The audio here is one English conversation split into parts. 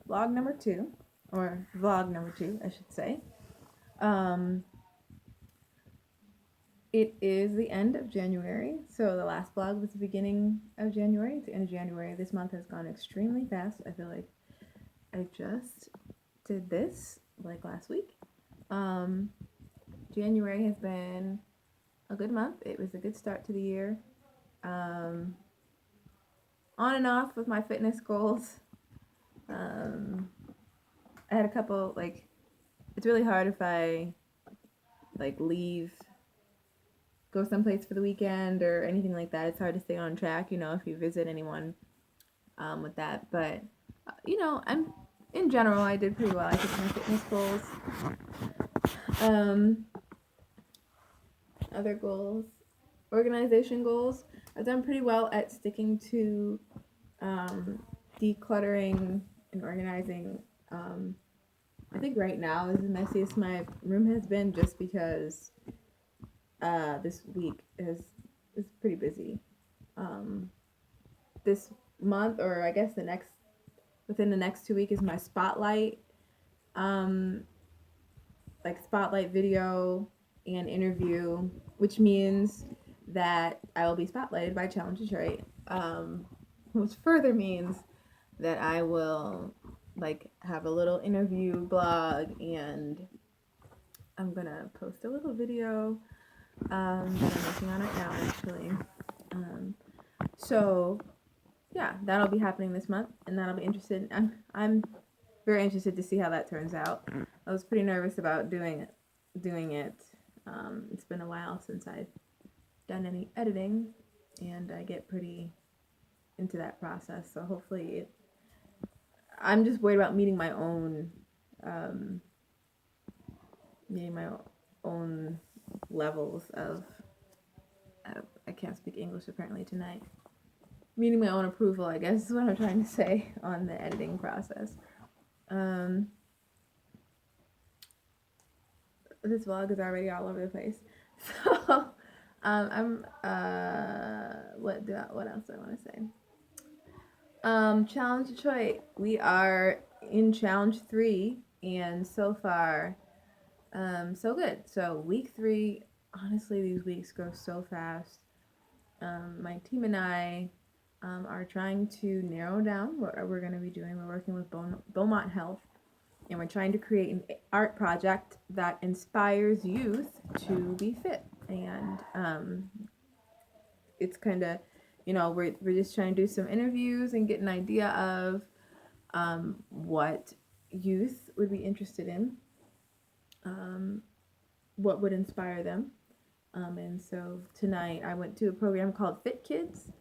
vlog number 2, or vlog number 2, I should say. Um, it is the end of January, so the last vlog was the beginning of January. It's the end of January. This month has gone extremely fast. I feel like I just did this like last week. Um, January has been a good month. It was a good start to the year. Um, on and off with my fitness goals. Um, I had a couple, like, it's really hard if I like leave, go someplace for the weekend or anything like that. It's hard to stay on track, if you visit anyone with that. But I'm in general, I did pretty well. I hit my fitness goals. Um, Other goals, organization goals. I've done pretty well at sticking to decluttering and organizing. I think right now is the messiest my room has been, just because this week is pretty busy. Um, this month, or I guess within the next 2 weeks, is my spotlight, um, like spotlight video and interview, which means that I will be spotlighted by Challenge Detroit, which further means that I will like have a little interview blog, and I'm gonna post a little video that I'm working on right now, actually. Um, so yeah, that'll be happening this month, and that'll be interested. I'm very interested to see how that turns out. I was pretty nervous about doing it. It's been a while since I've done any editing, and I get pretty into that process. So hopefully, I'm just worried about um, meeting my own levels of. I can't speak English apparently tonight. Meeting my own approval, I guess, is what I'm trying to say on the editing process. Um, this vlog is already all over the place. So, I'm what else do I want to say? Challenge Detroit. We are in Challenge 3, and so far, so good. So week 3, honestly, these weeks go so fast. My team and I are trying to narrow down what we're going to be doing. We're working with Beaumont Health, and we're trying to create an art project that inspires youth to be fit. And it's kind of, we're just trying to do some interviews and get an idea of what youth would be interested in, what would inspire them. And so tonight I went to a program called Fit Kids.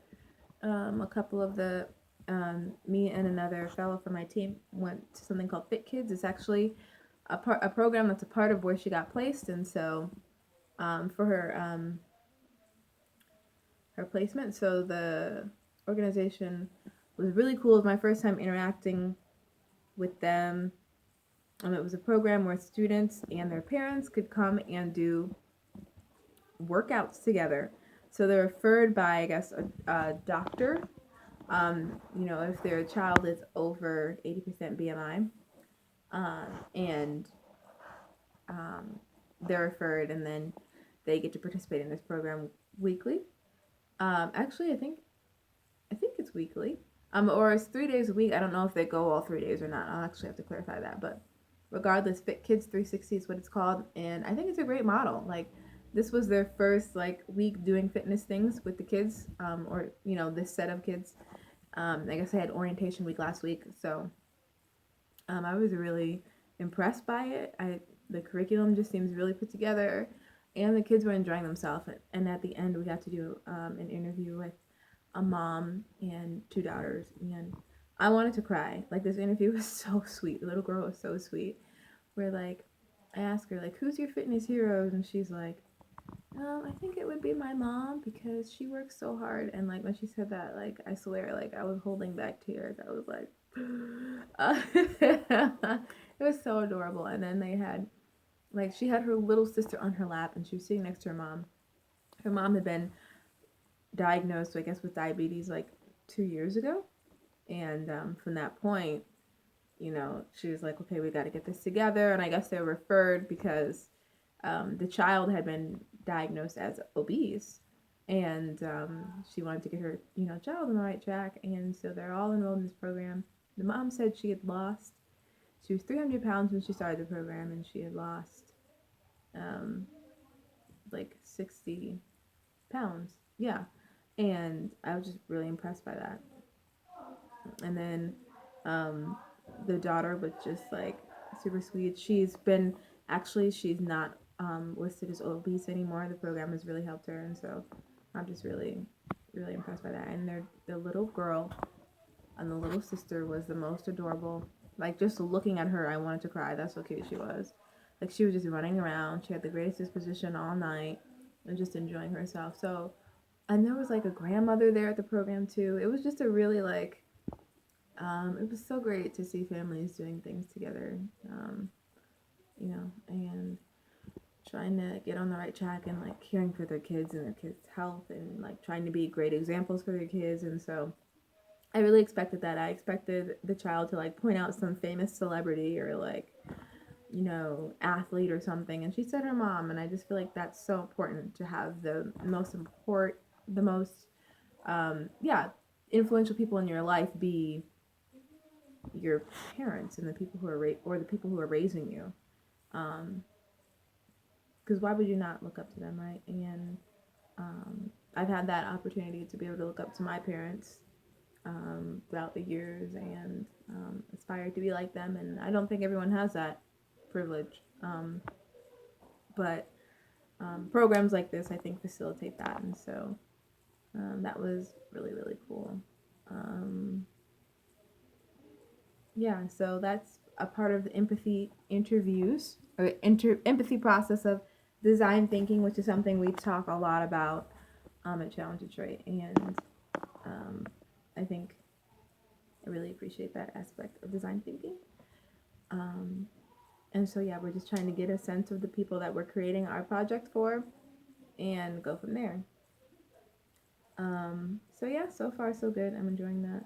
A couple of me and another fellow from my team went to something called Fit Kids. It's actually a program that's a part of where she got placed, and so for her placement, so the organization was really cool. It was my first time interacting with them. It was a program where students and their parents could come and do workouts together. So they're referred by, I guess, a doctor. If their child is over 80% BMI, and they're referred, and then they get to participate in this program weekly. Actually, I think it's weekly. Or it's 3 days a week. I don't know if they go all 3 days or not. I'll actually have to clarify that. But regardless, Fit Kids 360 is what it's called, and I think it's a great model. Like, this was their first week doing fitness things with the kids, or this set of kids. I guess I had orientation week last week, so I was really impressed by it. The curriculum just seems really put together, and the kids were enjoying themselves. And at the end, we got to do an interview with a mom and 2 daughters, and I wanted to cry. Like, this interview was so sweet. The little girl was so sweet. Where I asked her who's your fitness heroes, and she's like, I think it would be my mom because she works so hard. And when she said that, I swear, I was holding back tears. I was like, it was so adorable. And then they had she had her little sister on her lap, and she was sitting next to her mom. Her mom had been diagnosed, I guess, with diabetes 2 years ago, and from that point, she was like, okay, we got to get this together. And I guess they were referred because the child had been diagnosed as obese. And she wanted to get her, child on the right track. And so they're all enrolled in this program. The mom said she was 300 pounds when she started the program, and she had lost um, like 60 pounds. Yeah. And I was just really impressed by that. And then um, the daughter was just like super sweet. She's not listed as obese anymore. The program has really helped her, and so I'm just really, really impressed by that. And the little girl and the little sister was the most adorable. Like, just looking at her, I wanted to cry. That's how cute she was. Like, she was just running around. She had the greatest disposition all night and just enjoying herself. So, and there was like a grandmother there at the program too. It was just a really like it was so great to see families doing things together, and trying to get on the right track and like caring for their kids and their kids' health and like trying to be great examples for their kids. And so I really expected that. I expected the child to like point out some famous celebrity or like, athlete or something. And she said her mom. And I just feel like that's so important to have the most, yeah, influential people in your life be your parents and the people who are or the people who are raising you. Because why would you not look up to them, right? And I've had that opportunity to be able to look up to my parents throughout the years and aspire to be like them. And I don't think everyone has that privilege. But programs like this, I think, facilitate that. And so that was really, really cool. Yeah, so that's a part of the empathy interviews or empathy process of design thinking, which is something we talk a lot about at Challenge Detroit. And I think I really appreciate that aspect of design thinking. And so, yeah, we're just trying to get a sense of the people that we're creating our project for and go from there. So, yeah, so far so good. I'm enjoying that.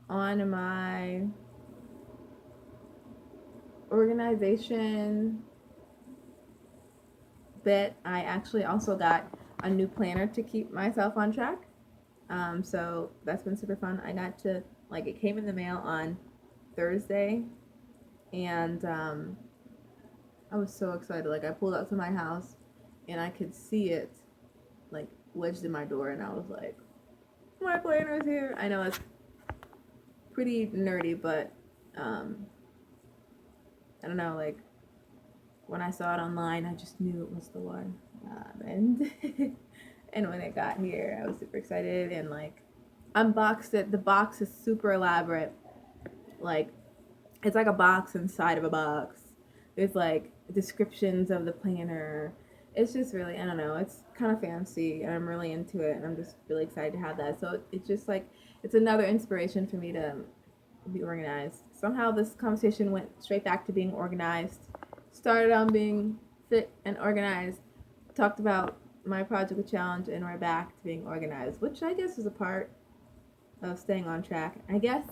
On my organization bit, I actually also got a new planner to keep myself on track. So that's been super fun. I got to, like, it came in the mail on Thursday, and I was so excited. Like, I pulled up to my house, and I could see it, like, wedged in my door, and I was like, my planner is here. I know it's pretty nerdy, but I don't know, like, when I saw it online, I just knew it was the one. And and when it got here, I was super excited and like unboxed it. The box is super elaborate. Like, it's like a box inside of a box. There's like descriptions of the planner. It's just really, I don't know, it's kind of fancy and I'm really into it and I'm just really excited to have that. So it's just like, it's another inspiration for me to be organized. Somehow this conversation went straight back to being organized. Started on being fit and organized. Talked about my project, the challenge, and we're back to being organized, which I guess is a part of staying on track. I guess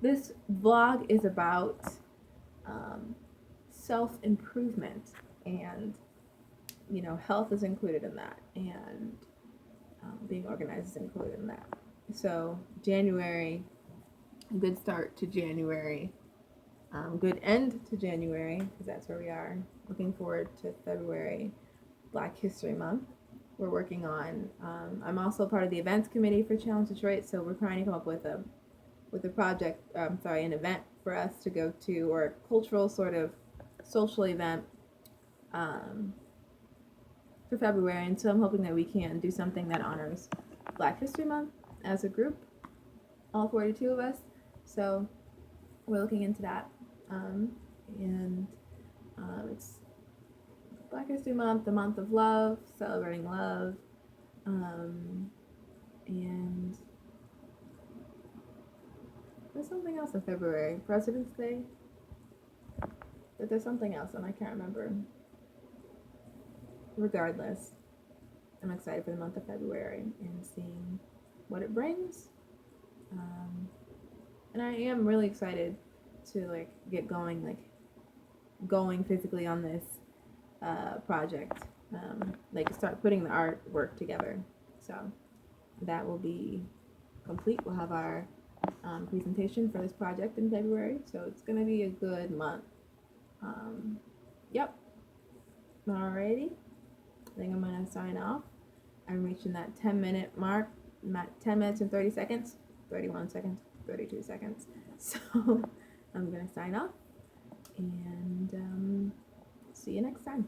this vlog is about self improvement, and health is included in that, and being organized is included in that. So January, good start to January, good end to January because that's where we are. Looking forward to February, Black History Month. We're working on. I'm also part of the events committee for Challenge Detroit, so we're trying to come up with a project. An event for us to go to, or a cultural sort of social event for February. And so I'm hoping that we can do something that honors Black History Month as a group, all 42 of us. So we're looking into that. And it's Black History Month, the month of love, celebrating love. And there's something else in February, President's Day. But there's something else and I can't remember. Regardless, I'm excited for the month of February and seeing what it brings. And I am really excited to like get going, like going physically on this project, like start putting the artwork together. So that will be complete. We'll have our presentation for this project in February, so it's gonna be a good month. Yep. Alrighty. I think I'm gonna sign off. I'm reaching that 10-minute mark. I'm at 10 minutes and 30 seconds, 31 seconds, 32 seconds. So I'm gonna sign off and see you next time.